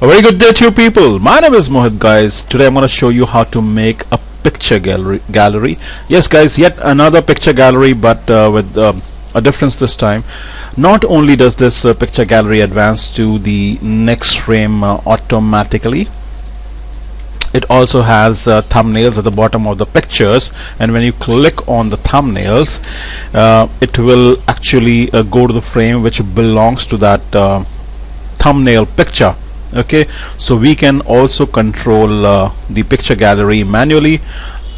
A very good day to you people. My name is Mohit guys. Today I'm going to show you how to make a picture gallery. Yes guys, yet another picture gallery, but with a difference this time. Not only does this picture gallery advance to the next frame automatically, it also has thumbnails at the bottom of the pictures, and when you click on the thumbnails it will actually go to the frame which belongs to that thumbnail picture. Okay, so we can also control the picture gallery manually,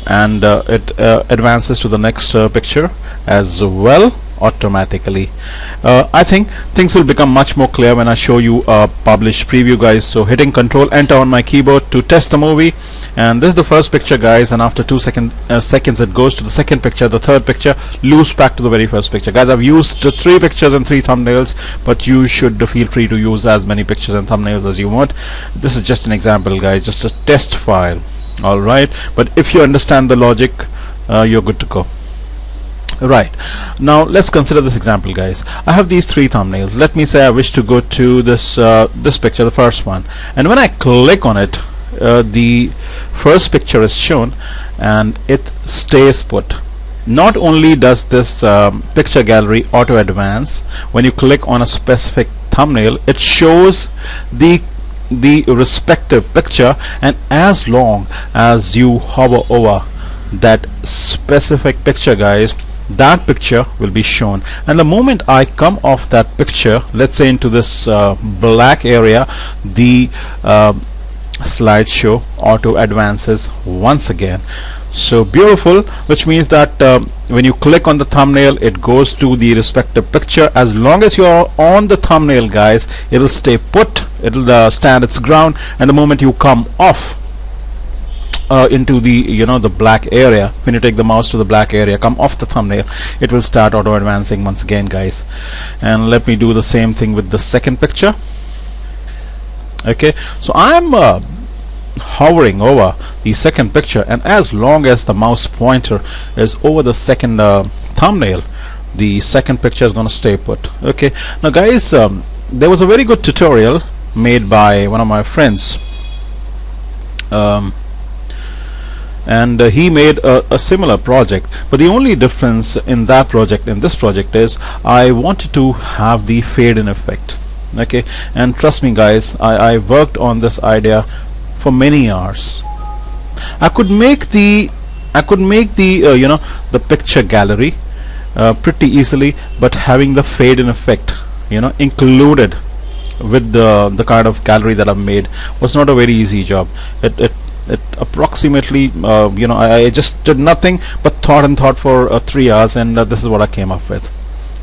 and it advances to the next picture as well automatically. I think things will become much more clear when I show you a published preview guys. So hitting Control Enter on my keyboard to test the movie, and this is the first picture guys, and after 2 seconds it goes to the second picture, the third picture, loops back to the very first picture. Guys, I've used 3 pictures and 3 thumbnails, but you should feel free to use as many pictures and thumbnails as you want. This is just an example guys, just a test file. Alright, but if you understand the logic, you're good to go. Right, now let's consider this example guys. I have these 3 thumbnails. Let me say I wish to go to this this picture, the first one, and when I click on it, the first picture is shown and it stays put. Not only does this picture gallery auto advance, when you click on a specific thumbnail it shows the respective picture, and as long as you hover over that specific picture guys, that picture will be shown. And the moment I come off that picture, let's say into this black area, the slideshow auto advances once again. So beautiful, which means that when you click on the thumbnail it goes to the respective picture. As long as you are on the thumbnail guys, it will stay put, it will stand its ground, and the moment you come off into the the black area, when you take the mouse to the black area, come off the thumbnail, it will start auto advancing once again guys. And let me do the same thing with the second picture. Okay, so I'm hovering over the second picture, and as long as the mouse pointer is over the second thumbnail, the second picture is going to stay put. Okay, now guys, there was a very good tutorial made by one of my friends, and he made a similar project, but the only difference in that project and this project is I wanted to have the fade in effect. Okay, and trust me guys, I worked on this idea for many hours. I could make the the picture gallery pretty easily, but having the fade in effect included with the kind of gallery that I've made was not a very easy job. It approximately I just did nothing but thought for 3 hours, and this is what I came up with.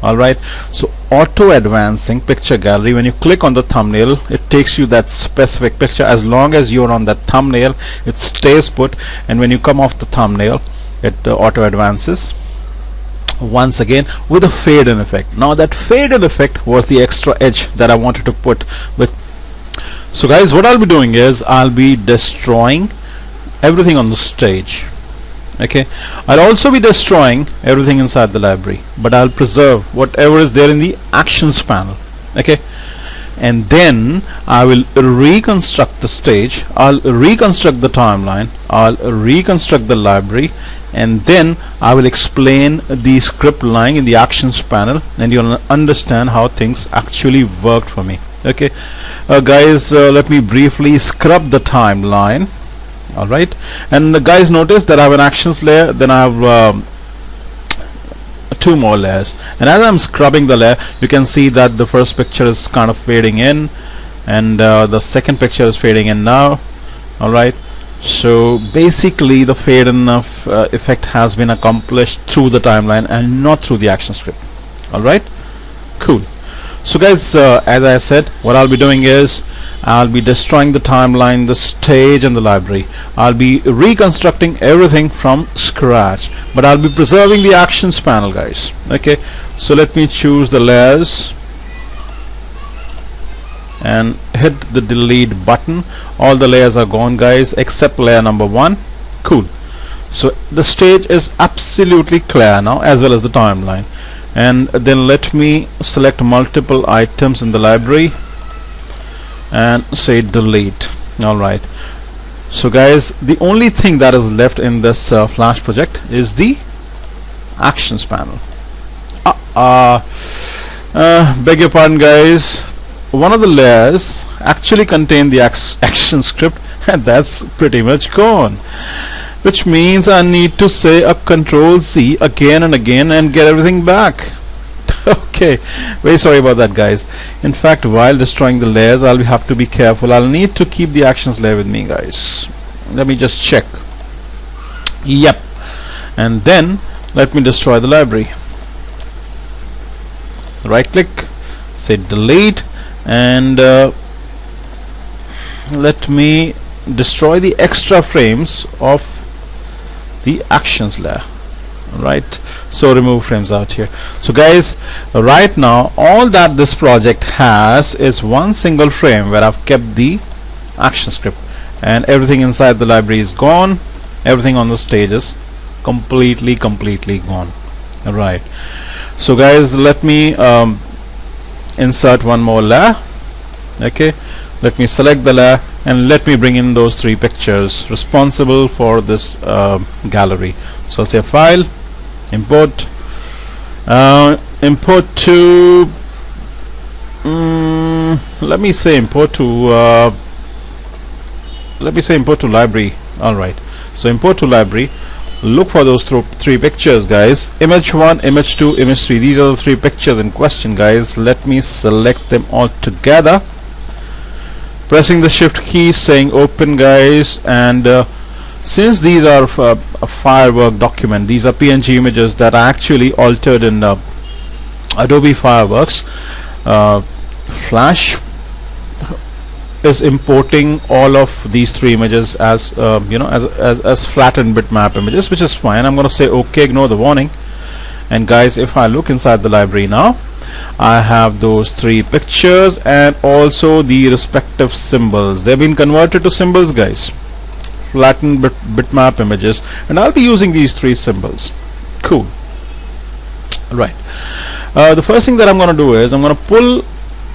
Alright, so auto advancing picture gallery, when you click on the thumbnail it takes you that specific picture. As long as you're on that thumbnail it stays put, and when you come off the thumbnail it auto advances once again with a fade in effect. Now that fade in effect was the extra edge that I wanted to put with. So guys, what I'll be doing is I'll be destroying everything on the stage. Okay, I'll also be destroying everything inside the library, but I'll preserve whatever is there in the actions panel. Okay, and then I will reconstruct the stage, I'll reconstruct the timeline, I'll reconstruct the library, and then I will explain the script lying in the actions panel, and you'll understand how things actually worked for me. Okay, guys, let me briefly scrub the timeline. Alright, and guys, notice that I have an actions layer, then I have 2 more layers, and as I'm scrubbing the layer you can see that the first picture is kind of fading in, and the second picture is fading in now. Alright, so basically the fade in effect has been accomplished through the timeline and not through the action script. Alright, cool. So guys, as I said, what I'll be doing is I'll be destroying the timeline, the stage, and the library. I'll be reconstructing everything from scratch, but I'll be preserving the actions panel guys. Okay, so let me choose the layers and hit the delete button. All the layers are gone guys except layer number 1. Cool. So the stage is absolutely clear now, as well as the timeline. And then let me select multiple items in the library and say delete. Alright, so guys, the only thing that is left in this Flash project is the actions panel. Beg your pardon guys, one of the layers actually contain the action script, and that's pretty much gone, which means I need to say a Control Z again and again and get everything back. Okay, very sorry about that guys. In fact, while destroying the layers, I'll have to be careful. I'll need to keep the actions layer with me guys. Let me just check. Yep, and then let me destroy the library. Right click, say delete, and let me destroy the extra frames of the actions layer. Right, so remove frames out here. So guys, right now all that this project has is one single frame where I've kept the action script, and everything inside the library is gone. Everything on the stage is completely gone. Right, so guys, let me insert one more layer. Okay, let me select the layer and let me bring in those 3 pictures responsible for this gallery. So I'll say file, import, import to let me say import to library. Alright, so import to library. Look for those 3 pictures guys, image 1, image 2, image 3. These are the 3 pictures in question guys. Let me select them all together, pressing the shift key, saying open guys, and since these are a firework document, these are PNG images that are actually altered in Adobe Fireworks. Flash is importing all of these 3 images as as flattened bitmap images, which is fine. I'm going to say OK, ignore the warning. And guys, if I look inside the library now, I have those 3 pictures and also the respective symbols. They've been converted to symbols guys, flattened bitmap images, and I'll be using these 3 symbols. Cool. Right, the first thing that I'm going to do is I'm going to pull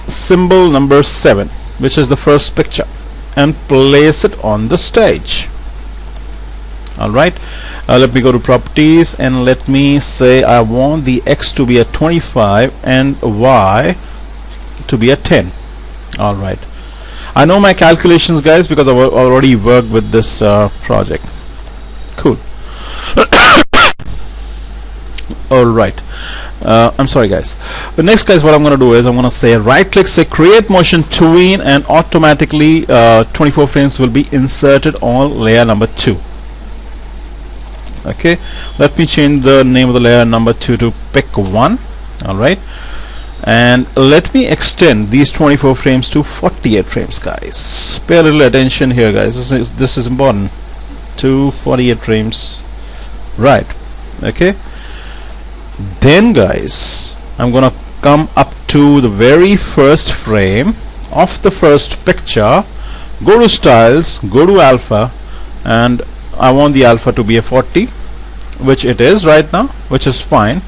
symbol number 7, which is the first picture, and place it on the stage. Alright, let me go to properties and let me say I want the X to be a 25 and Y to be a 10. Alright, I know my calculations guys because I've already worked with this project. Cool. Alright, I'm sorry guys. The next guys, what I'm going to do is I'm going to say right click, say create motion tween, and automatically 24 frames will be inserted on layer number 2. Okay, let me change the name of the layer number 2 to pick 1. Alright, and let me extend these 24 frames to 48 frames guys. Pay a little attention here guys, this is important. To 48 frames. Right, okay. Then guys, I'm gonna come up to the very first frame of the first picture, go to styles, go to alpha, and I want the alpha to be a 40, which it is right now, which is fine.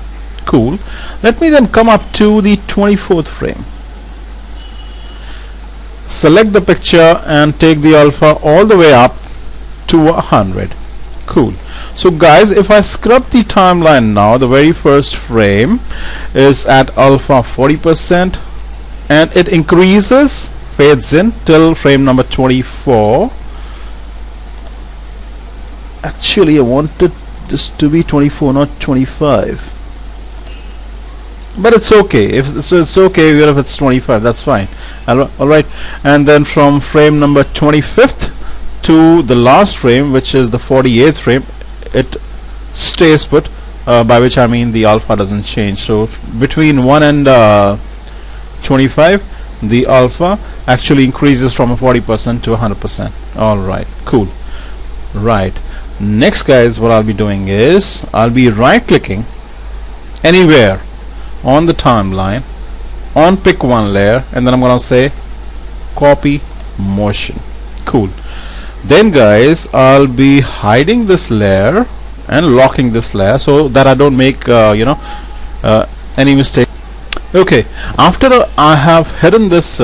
Cool. Let me then come up to the 24th frame, select the picture and take the alpha all the way up to 100. Cool. So guys, if I scrub the timeline now, the very first frame is at alpha 40%, and it increases, fades in till frame number 24. Actually, I wanted this to be 24, not 25, but it's okay. It's okay even if it's 25, that's fine. Alright, and then from frame number 25th to the last frame, which is the 48th frame, it stays put, by which I mean the alpha doesn't change. So between 1 and 25, the alpha actually increases from a 40% to 100%. Alright, cool. Right, next guys, what I'll be doing is I'll be right clicking anywhere on the timeline on pick 1 layer, and then I'm gonna say copy motion. Cool. Then guys, I'll be hiding this layer and locking this layer so that I don't make any mistake. Okay, after I have hidden this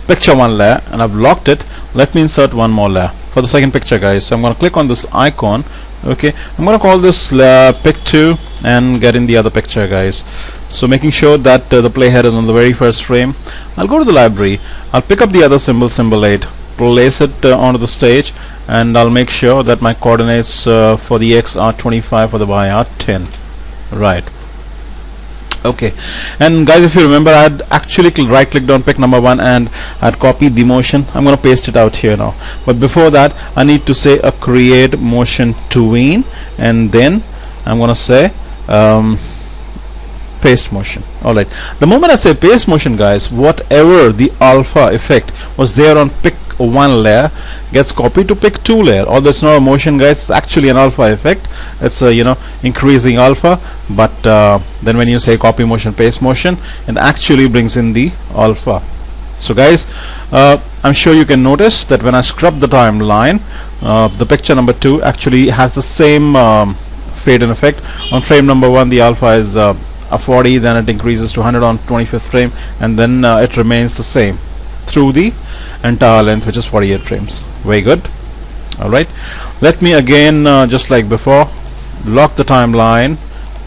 picture one layer and I've locked it, let me insert one more layer for the second picture, guys. So I'm going to click on this icon. Okay, I'm going to call this layer pic 2 and get in the other picture, guys. So making sure that the playhead is on the very first frame, I'll go to the library, I'll pick up the other symbol, symbol 8, place it onto the stage, and I'll make sure that my coordinates for the X are 25, for the Y are 10. Right. Okay, and guys, if you remember, I had actually right clicked on pic number 1 and I had copied the motion. I'm going to paste it out here now, but before that I need to say a create motion tween, and then I'm going to say paste motion. Alright, the moment I say paste motion, guys, whatever the alpha effect was there on pic 1 layer gets copied to pic 2 layer. Although it's not a motion, guys, it's actually an alpha effect. It's a increasing alpha, but then when you say copy motion paste motion, it actually brings in the alpha. So guys, I'm sure you can notice that when I scrub the timeline, the picture number 2 actually has the same fade in effect. On frame number 1 the alpha is a 40, then it increases to 100 on 25th frame, and then it remains the same through the entire length, which is 48 frames. Very good. Alright, let me again just like before lock the timeline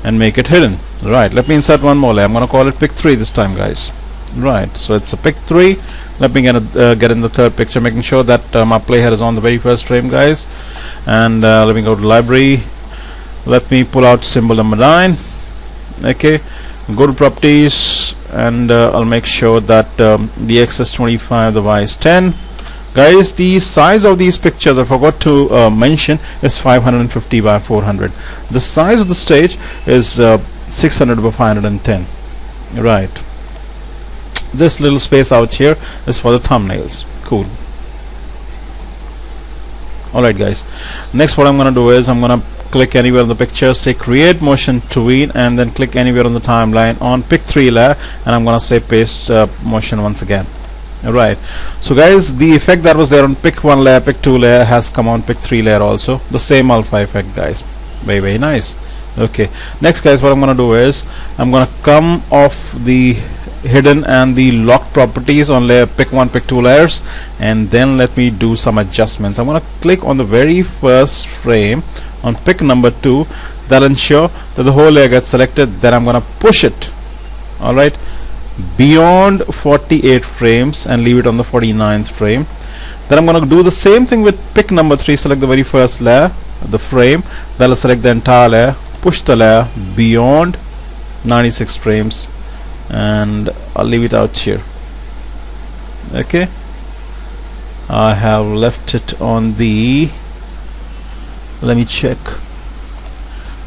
and make it hidden. Right, let me insert one more layer. I'm going to call it pic 3 this time, guys. Right, so it's a pic 3. Let me get in the third picture, making sure that my playhead is on the very first frame, guys. And let me go to library, let me pull out symbol number 9. Okay, go to properties, and I'll make sure that the X is 25, the Y is 10. Guys, the size of these pictures I forgot to mention is 550 by 400. The size of the stage is 600 by 510. Right, this little space out here is for the thumbnails. Cool. Alright guys, next what I'm gonna do is I'm gonna click anywhere on the picture, say create motion tween, and then click anywhere on the timeline on pic 3 layer, and I'm gonna say paste motion once again. Alright, so guys, the effect that was there on pic 1 layer, pic 2 layer has come on pic 3 layer also, the same alpha effect, guys. Very, very nice. Okay, next guys, what I'm gonna do is I'm gonna come off the hidden and the locked properties on layer pic 1, pic 2 layers, and then let me do some adjustments. I'm gonna click on the very first frame on pic number 2. That'll ensure that the whole layer gets selected. Then I'm gonna push it, alright, beyond 48 frames and leave it on the 49th frame. Then I'm gonna do the same thing with pic number 3. Select the very first layer, the frame, that'll select the entire layer, push the layer beyond 96 frames, and I'll leave it out here. Okay, I have left it on the, let me check,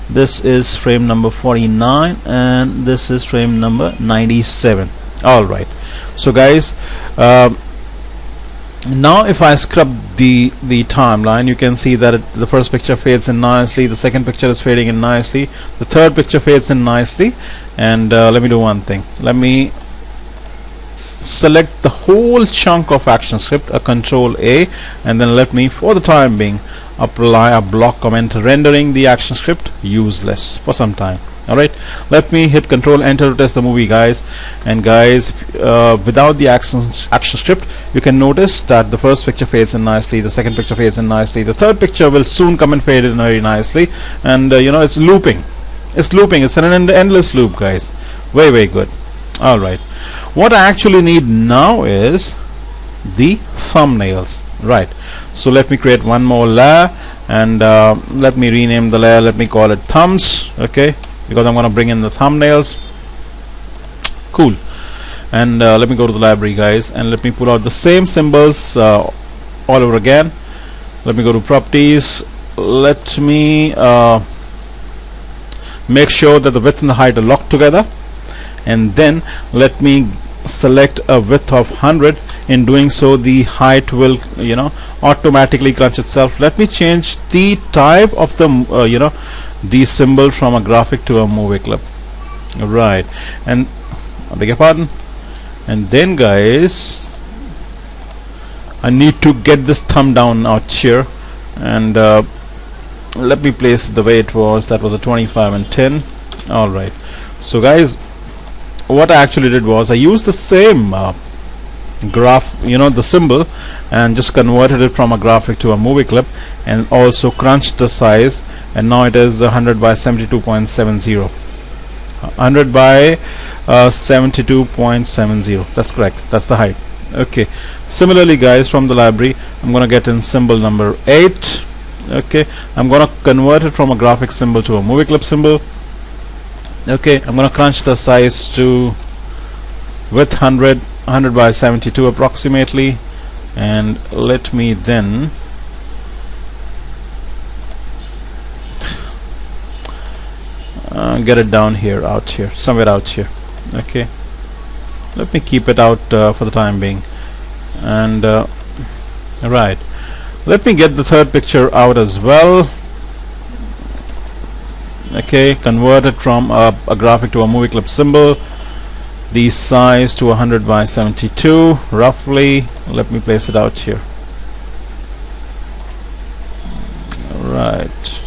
this is frame number 49 and this is frame number 97. Alright, so guys, now if I scrub the timeline, you can see that the first picture fades in nicely, the second picture is fading in nicely, the third picture fades in nicely, and let me do one thing. Let me select the whole chunk of ActionScript, a Control A, and then let me, for the time being, apply a block comment rendering the ActionScript useless for some time. Alright, let me hit Control Enter to test the movie, guys. And guys, without the ActionScript, you can notice that the first picture fades in nicely, the second picture fades in nicely, the third picture will soon come and fade in very nicely, and it's looping. It's looping. It's an endless loop, guys. Very, very good. Alright, what I actually need now is the thumbnails. Right, so let me create one more layer, and let me rename the layer. Let me call it thumbs. Okay, because I'm going to bring in the thumbnails. Cool. And let me go to the library, guys, and let me pull out the same symbols all over again. Let me go to properties. Let me make sure that the width and the height are locked together, and then let me select a width of 100. In doing so, the height will automatically crunch itself. Let me change the type of the the symbol from a graphic to a movie clip. Right, and I beg your pardon. And then, guys, I need to get this thumb down out here, and let me place it the way it was. That was a 25 and 10. Alright, so guys, what I actually did was I used the same graph, the symbol, and just converted it from a graphic to a movie clip, and also crunched the size, and now it is 100 by 72.70. 100 by 72.70. That's correct. That's the height. Okay. Similarly, guys, from the library, I'm gonna get in symbol number 8. Okay. I'm gonna convert it from a graphic symbol to a movie clip symbol. Okay. I'm gonna crunch the size to width 100 by 72 approximately, and let me then get it down here, somewhere out here. Okay, let me keep it out for the time being, and right, let me get the third picture out as well. Okay, convert it from a graphic to a movie clip symbol, the size to 100 by 72 roughly. Let me place it out here. Right,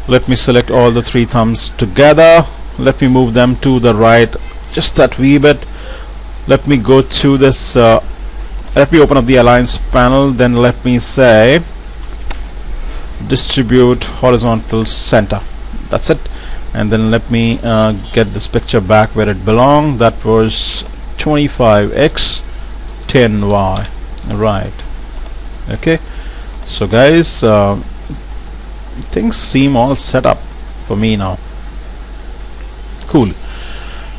let me select all the 3 thumbs together. Let me move them to the right just that wee bit. Let me go to this let me open up the Alliance panel, then let me say distribute horizontal center. That's it. And then let me get this picture back where it belonged. That was 25x 10y. Right. Okay, so guys, things seem all set up for me now. Cool.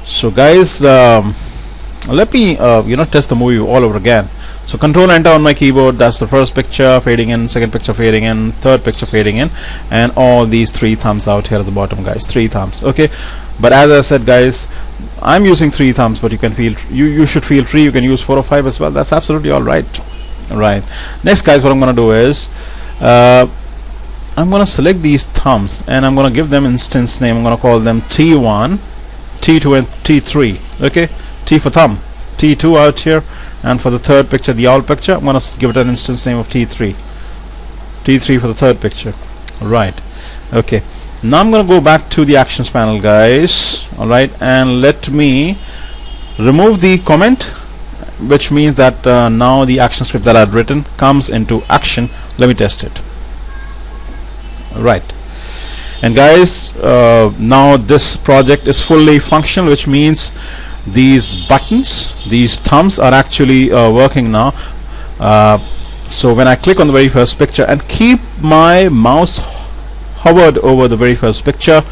So guys, let me test the movie all over again. So Control Enter on my keyboard. That's the first picture fading in, second picture fading in, third picture fading in, and all these 3 thumbs out here at the bottom, guys. 3 thumbs. Okay, but as I said, guys, I'm using 3 thumbs, but you should feel free. You can use 4 or 5 as well. That's absolutely all right. Right. Next, guys, what I'm gonna do is I'm gonna select these thumbs, and I'm gonna give them instance name. I'm gonna call them T1, T2, and T3. Okay, T for thumb, T2 out here, and for the third picture, the owl picture, I'm gonna give it an instance name of T3. T3 for the third picture. Right. Okay, now I'm gonna go back to the actions panel, guys. Alright, and let me remove the comment, which means that now the action script that I've written comes into action. Let me test it. Right. And guys, now this project is fully functional, which means these buttons, these thumbs are actually working now. So when I click on the very first picture and keep my mouse hovered over the very first picture,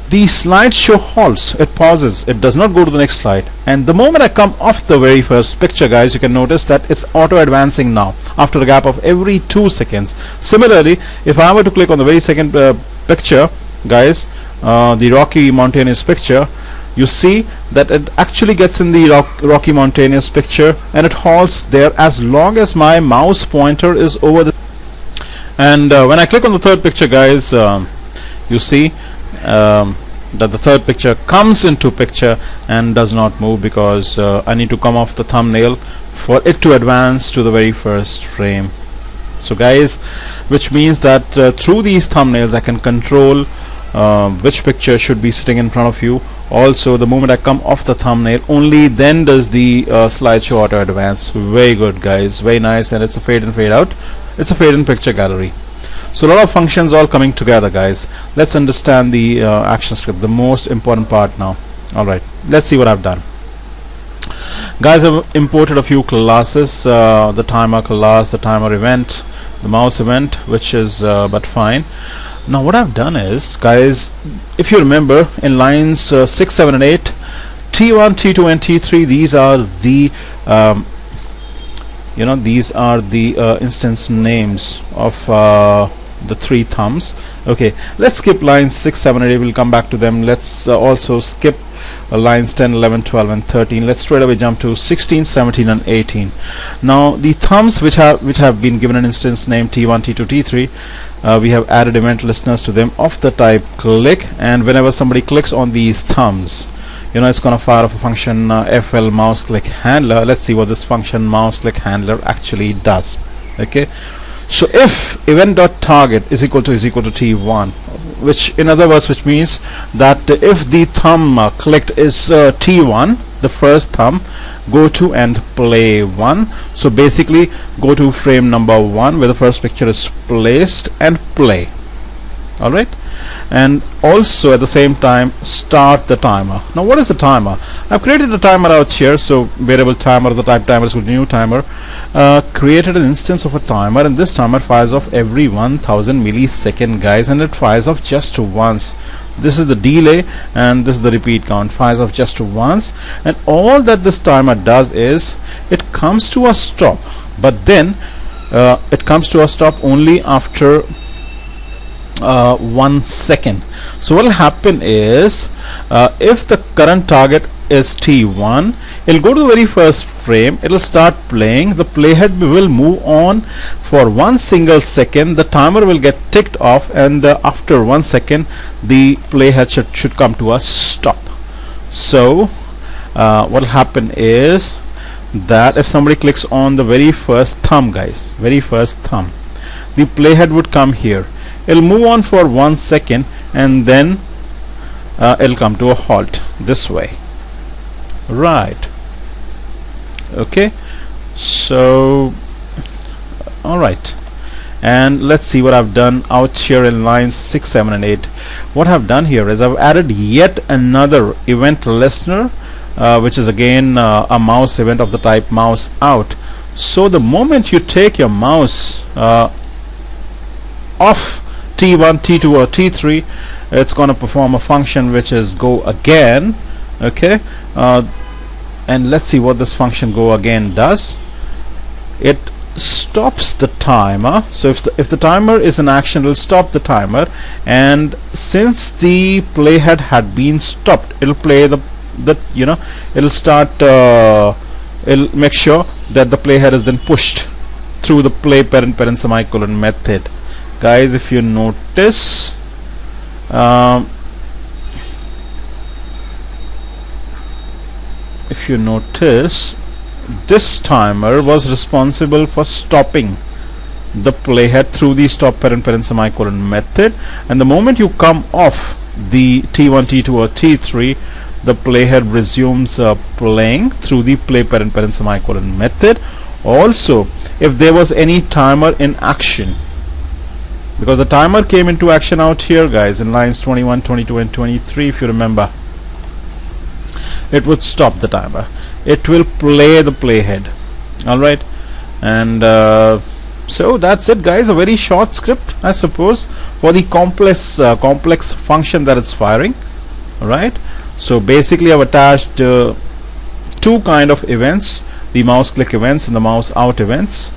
the slideshow halts. It pauses. It does not go to the next slide. And the moment I come off the very first picture, guys, you can notice that it's auto advancing now after a gap of every 2 seconds. Similarly, if I were to click on the very second picture, guys, the Rocky Mountainous picture, you see that it actually gets in the Rocky Mountainous picture, and it halts there as long as my mouse pointer is over the. And when I click on the third picture, guys, you see that the third picture comes into picture and does not move, because I need to come off the thumbnail for it to advance to the very first frame. So guys, which means that through these thumbnails I can control which picture should be sitting in front of you. Also, the moment I come off the thumbnail, only then does the slideshow auto advance. Very good, guys, very nice. And it's a fade in, fade out. It's a fade in picture gallery. So a lot of functions all coming together, guys. Let's understand the action script, the most important part now. Alright, let's see what I've done. Guys, I've imported a few classes, the timer class, the timer event, the mouse event, which is but fine. Now what I've done is, guys, if you remember in lines 6, 7 and 8, T1, T2 and T3, these are the these are the instance names of the 3 thumbs. Okay, let's skip lines 6, 7 and 8. We'll come back to them. Let's also skip lines 10, 11, 12 and 13. Let's straight away jump to 16, 17 and 18. Now the thumbs which have been given an instance name T1, T2, T3, we have added event listeners to them of the type click, and whenever somebody clicks on these thumbs, it's gonna fire off a function FL mouse click handler. Let's see what this function mouse click handler actually does. Okay, so if event.target is equal to T1, which in other words, which means that if the thumb clicked is T1, the first thumb, go to and play 1. So basically go to frame number 1 where the first picture is placed and play. Alright, and also at the same time start the timer. Now what is the timer? I've created a timer out here, so variable timer, the type timer is new timer. Created an instance of a timer, and this timer fires off every 1000 millisecond, guys, and it fires off just once. This is the delay and this is the repeat count. Fires off just once, and all that this timer does is it comes to a stop, but then it comes to a stop only after 1 second. So what will happen is if the current target is T1, it'll go to the very first frame, it'll start playing, the playhead will move on for 1 single second, the timer will get ticked off, and after 1 second the playhead should come to a stop. So what will happen is that if somebody clicks on the very first thumb, guys, very first thumb, the playhead would come here, it'll move on for 1 second, and then it'll come to a halt this way. Right, okay, so alright, and let's see what I've done out here in lines 6, 7 and 8. What I've done here is I've added yet another event listener, which is again a mouse event of the type mouse out. So the moment you take your mouse off T1, T2 or T3, it's going to perform a function which is go again. Okay, and let's see what this function go again does. It stops the timer. So if the timer is in action, it will stop the timer, and since the playhead had been stopped, it'll play the it'll start it'll make sure that the playhead is then pushed through the play parent semicolon method. Guys, if you notice, this timer was responsible for stopping the playhead through the stop parent semicolon method, and the moment you come off the T1, T2 or T3, the playhead resumes playing through the play parent semicolon method. Also, if there was any timer in action, because the timer came into action out here, guys, in lines 21, 22 and 23, if you remember, it would stop the timer, it will play the playhead. Alright, and so that's it, guys. A very short script, I suppose, for the complex function that it's firing. Alright, so basically I've attached two kind of events, the mouse click events and the mouse out events,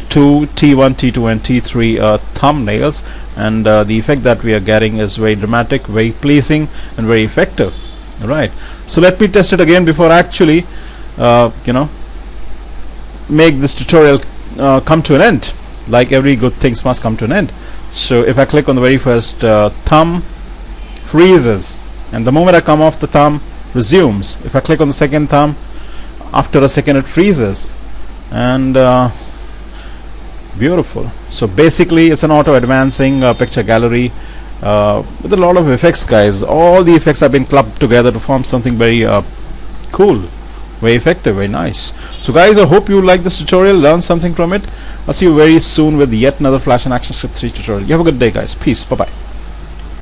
to T1, T2 and T3 thumbnails, and the effect that we are getting is very dramatic, very pleasing and very effective. Alright, so let me test it again before actually make this tutorial come to an end. Like every good things must come to an end. So if I click on the very first thumb, freezes, and the moment I come off the thumb, resumes. If I click on the second thumb, after a second it freezes, and beautiful. So basically it's an auto advancing picture gallery with a lot of effects, guys. All the effects have been clubbed together to form something very cool, very effective, very nice. So guys, I hope you like this tutorial, learn something from it. I'll see you very soon with yet another Flash and ActionScript 3 tutorial. You have a good day, guys. Peace. Bye bye.